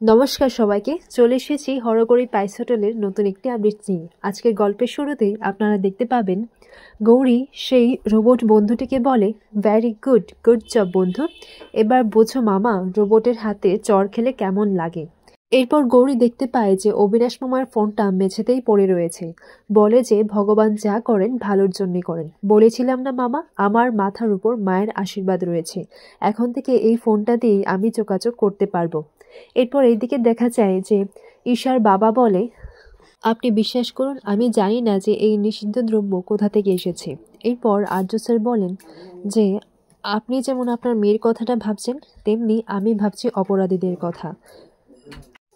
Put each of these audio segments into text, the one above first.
নমস্কার সবাইকে, চলে এসেছি হরগৌরী পাইস হোটেলের নতুন একটি আপডেট নিয়ে। আজকের গল্পের শুরুতেই আপনারা দেখতে পাবেন গৌরী সেই রোবট বন্ধুটিকে বলে, ভ্যারি গুড গুড জব বন্ধু, এবার বোঝো মামা রোবটের হাতে চড় খেলে কেমন লাগে। এরপর গৌরী দেখতে পায় যে অবিনাশ মামার ফোনটা মেঝেতেই পড়ে রয়েছে। বলে যে ভগবান যা করেন ভালোর জন্যই করেন। বলেছিলাম না মামা, আমার মাথার উপর মায়ের আশীর্বাদ রয়েছে, এখন থেকে এই ফোনটা দিয়েই আমি যোগাযোগ করতে পারবো। এরপর এইদিকে দেখা যায় যে ঈশার বাবা বলে, আপনি বিশ্বাস করুন, আমি জানি না যে এই নিষিদ্ধ দ্রব্য কোথা থেকে এসেছে। এরপর আর্য স্যার বলেন যে আপনি যেমন আপনার মেয়ের কথাটা ভাবছেন, তেমনি আমি ভাবছি অপরাধীদের কথা।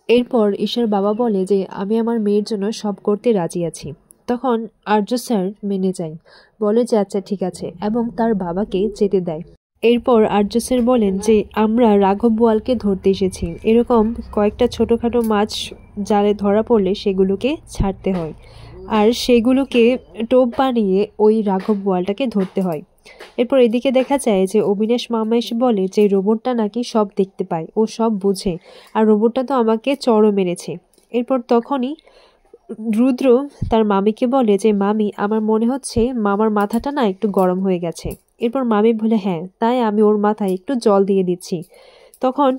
এরপর ঈশার বাবা বলে যে আমি আমার মেয়ের জন্য সব করতে রাজি আছি। তখন আর্য স্যার মেনে যায়, বলে যে আচ্ছা ঠিক আছে, এবং তার বাবাকে যেতে দেয়। এরপর আর্য স্যার বলেন যে আমরা রাঘব বোয়ালকে ধরতে এসেছি, এরকম কয়েকটা ছোটোখাটো মাছ জালে ধরা পড়লে সেগুলোকে ছাড়তে হয়, আর সেগুলোকে টোপ বানিয়ে ওই রাঘব বোয়ালটাকে ধরতে হয়। এরপর এদিকে দেখা যায় যে অবিনাশ মামা এসে বলে যে রোবটটা নাকি সব দেখতে পায়, ও সব বুঝে, আর রোবটটা তো আমাকে চড়ও মেরেছে। এরপর তখনই রুদ্র তার মামিকে বলে যে মামি, আমার মনে হচ্ছে মামার মাথাটা না একটু গরম হয়ে গেছে। এরপর মামি বলে হ্যাঁ, তাই আমি ওর মাথায় একটু জল দিয়ে দিচ্ছি। তখন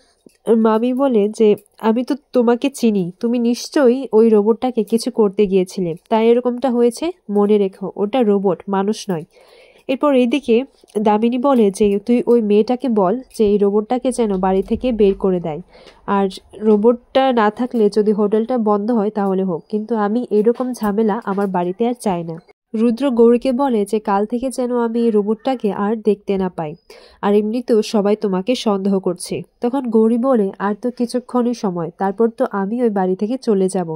মামি বলে যে আমি তো তোমাকে চিনি, তুমি নিশ্চয়ই ওই রোবটটাকে কিছু করতে গিয়েছিলে, তাই এরকমটা হয়েছে, মনে রেখো ওটা রোবট, মানুষ নয়। এরপর এইদিকে দামিনী বলে যে তুই ওই মেয়েটাকে বল যে এই রোবটটাকে যেন বাড়ি থেকে বের করে দেয়, আর রোবটটা না থাকলে যদি হোটেলটা বন্ধ হয় তাহলে হোক, কিন্তু আমি এরকম ঝামেলা আমার বাড়িতে আর চাই না। রুদ্র গৌরীকে বলে যে কাল থেকে যেন আমি এই রোবটটাকে আর দেখতে না পাই, আর এমনিতেও সবাই তোমাকে সন্দেহ করছে। তখন গৌরী বলে আর তো কিছুক্ষণই সময়, তারপর তো আমি ওই বাড়ি থেকে চলে যাব,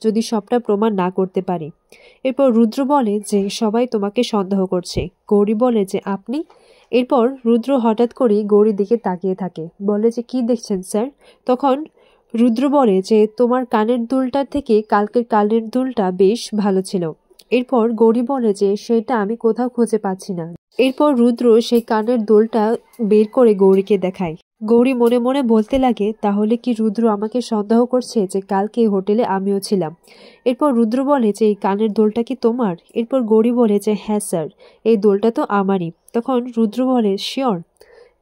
যদি সবটা প্রমাণ না করতে পারি। এরপর রুদ্র বলে যে সবাই তোমাকে সন্দেহ করছে। গৌরী বলে যে আপনি। এরপর রুদ্র হঠাৎ করেই গৌরীর দিকে তাকিয়ে থাকে, বলে যে কি দেখছেন স্যার। তখন রুদ্র বলে যে তোমার কানের দুলটার থেকে কালকের কানের দুলটা বেশ ভালো ছিল। এরপর গৌরী বলে যে সেটা আমি কোথাও খুঁজে পাচ্ছি না। এরপর রুদ্র সেই কানের দুলটা বের করে গৌরীকে দেখায়। গৌরী মনে মনে বলতে লাগে, তাহলে কি রুদ্র আমাকে সন্দেহ করছে যে কালকে এই হোটেলে আমিও ছিলাম। এরপর রুদ্র বলে যে এই কানের দোলটা কি তোমার। এরপর গৌরী বলে যে হ্যাঁ স্যার, এই দোলটা তো আমারই। তখন রুদ্র বলে শিওর।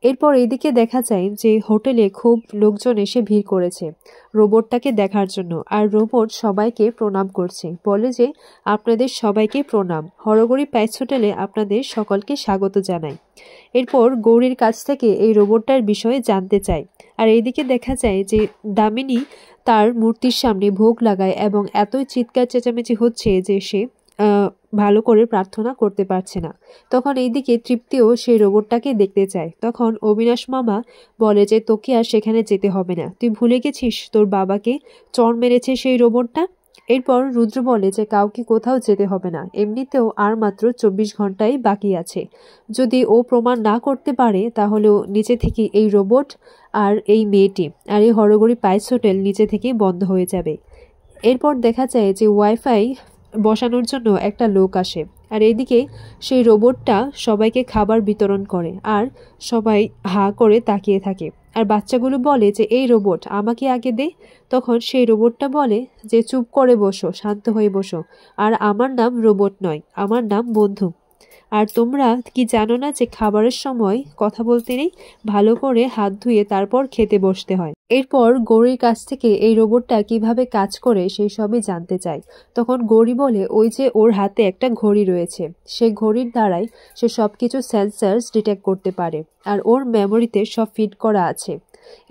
এরপর এইদিকে দেখা যায় যে হোটেলে খুব লোকজন এসে ভিড় করেছে রোবটটাকে দেখার জন্য, আর রোবট সবাইকে প্রণাম করছে, বলে যে আপনাদের সবাইকে প্রণাম, হরগৌরী পাইস হোটেলে আপনাদের সকলকে স্বাগত জানাই। এরপর গৌরীর কাছ থেকে এই রোবটটার বিষয়ে জানতে চায়, আর এইদিকে দেখা যায় যে দামিনী তার মূর্তির সামনে ভোগ লাগায় এবং এতই চিৎকার চেঁচামেচি হচ্ছে যে সে ভালো করে প্রার্থনা করতে পারছে না। তখন এইদিকে তৃপ্তিও সেই রোবটটাকে দেখতে চায়। তখন অবিনাশ মামা বলে যে তোকে আর সেখানে যেতে হবে না, তুই ভুলে গেছিস তোর বাবাকে চড় মেরেছে সেই রোবটটা। এরপর রুদ্র বলে যে কাউকে কোথাও যেতে হবে না, এমনিতেও আর মাত্র 24 ঘন্টাই বাকি আছে, যদি ও প্রমাণ না করতে পারে তাহলেও নিচে থেকে এই রোবট আর এই মেয়েটি আর এই হরগৌরী পাইস হোটেল নিচে থেকেই বন্ধ হয়ে যাবে। এরপর দেখা যায় যে ওয়াইফাই বসানোর জন্য একটা লোক আসে, আর এইদিকে সেই রোবটটা সবাইকে খাবার বিতরণ করে, আর সবাই হা করে তাকিয়ে থাকে। আর বাচ্চাগুলো বলে যে এই রোবট আমাকে আগে দে। তখন সেই রোবটটা বলে যে চুপ করে বসো, শান্ত হয়ে বসো, আর আমার নাম রোবট নয়, আমার নাম বন্ধু। আর তোমরা কি জানো না যে খাবারের সময় কথা বলতে নেই, ভালো করে হাত ধুয়ে তারপর খেতে বসতে হয়। এরপর গৌরীর কাছ থেকে এই রোবটটা কিভাবে কাজ করে সেই সবই জানতে চায়। তখন গৌরী বলে ওই যে ওর হাতে একটা ঘড়ি রয়েছে, সেই ঘড়ির দ্বারাই সে সবকিছু সেন্সার্স ডিটেক্ট করতে পারে, আর ওর মেমোরিতে সব ফিট করা আছে।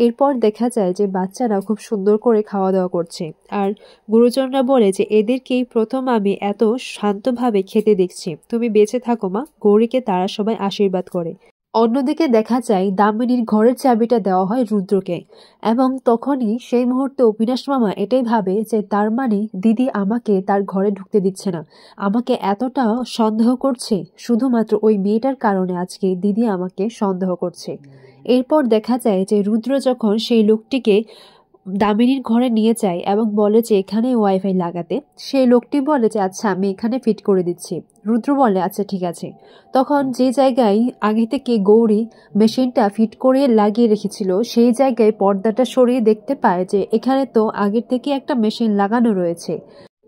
এরপর দেখা যায় যে বাচ্চারা খুব সুন্দর করে খাওয়া দাওয়া করছে, আর গুরুজনরা বলে যে এদেরকেই প্রথম আমি এত শান্তভাবে খেতে দেখছি, তুমি বেঁচে থাকো মা। গৌরীকে তারা সবাই আশীর্বাদ করে। অন্যদিকে দেখা যায় দামিনীর ঘরের চাবিটা দেওয়া হয় রুদ্রকে, এবং তখনই সেই মুহূর্তে অবিনাশ মামা এটাই ভাবে যে তার মানে দিদি আমাকে তার ঘরে ঢুকতে দিচ্ছে না, আমাকে এতটা সন্দেহ করছে শুধুমাত্র ওই মেয়েটার কারণে আজকে দিদি আমাকে সন্দেহ করছে। এরপর দেখা যায় যে রুদ্র যখন সেই লোকটিকে দামিনীর ঘরে নিয়ে যায় এবং বলে যে এখানে ওয়াইফাই লাগাতে। সেই লোকটি বলে যে আচ্ছা আমি এখানে ফিট করে দিচ্ছি। রুদ্র বলে আচ্ছা ঠিক আছে। তখন যে জায়গায় আগে থেকে গৌরী মেশিনটা ফিট করে লাগিয়ে রেখেছিল সেই জায়গায় পর্দাটা সরিয়ে দেখতে পায় যে এখানে তো আগের থেকে একটা মেশিন লাগানো রয়েছে।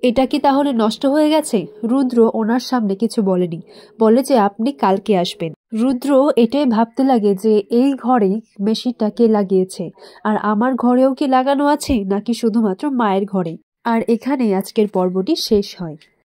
এটা কি তাহলে নষ্ট হয়ে গেছে? রুদ্র ওনার সামনে কিছু বলেনি, বলে যে আপনি কালকে আসবেন। রুদ্র এটাই ভাবতে লাগে যে এই ঘরেই মেশিনটা কে লাগিয়েছে, আর আমার ঘরেও কি লাগানো আছে নাকি শুধুমাত্র মায়ের ঘরে। আর এখানে আজকের পর্বটি শেষ হয়।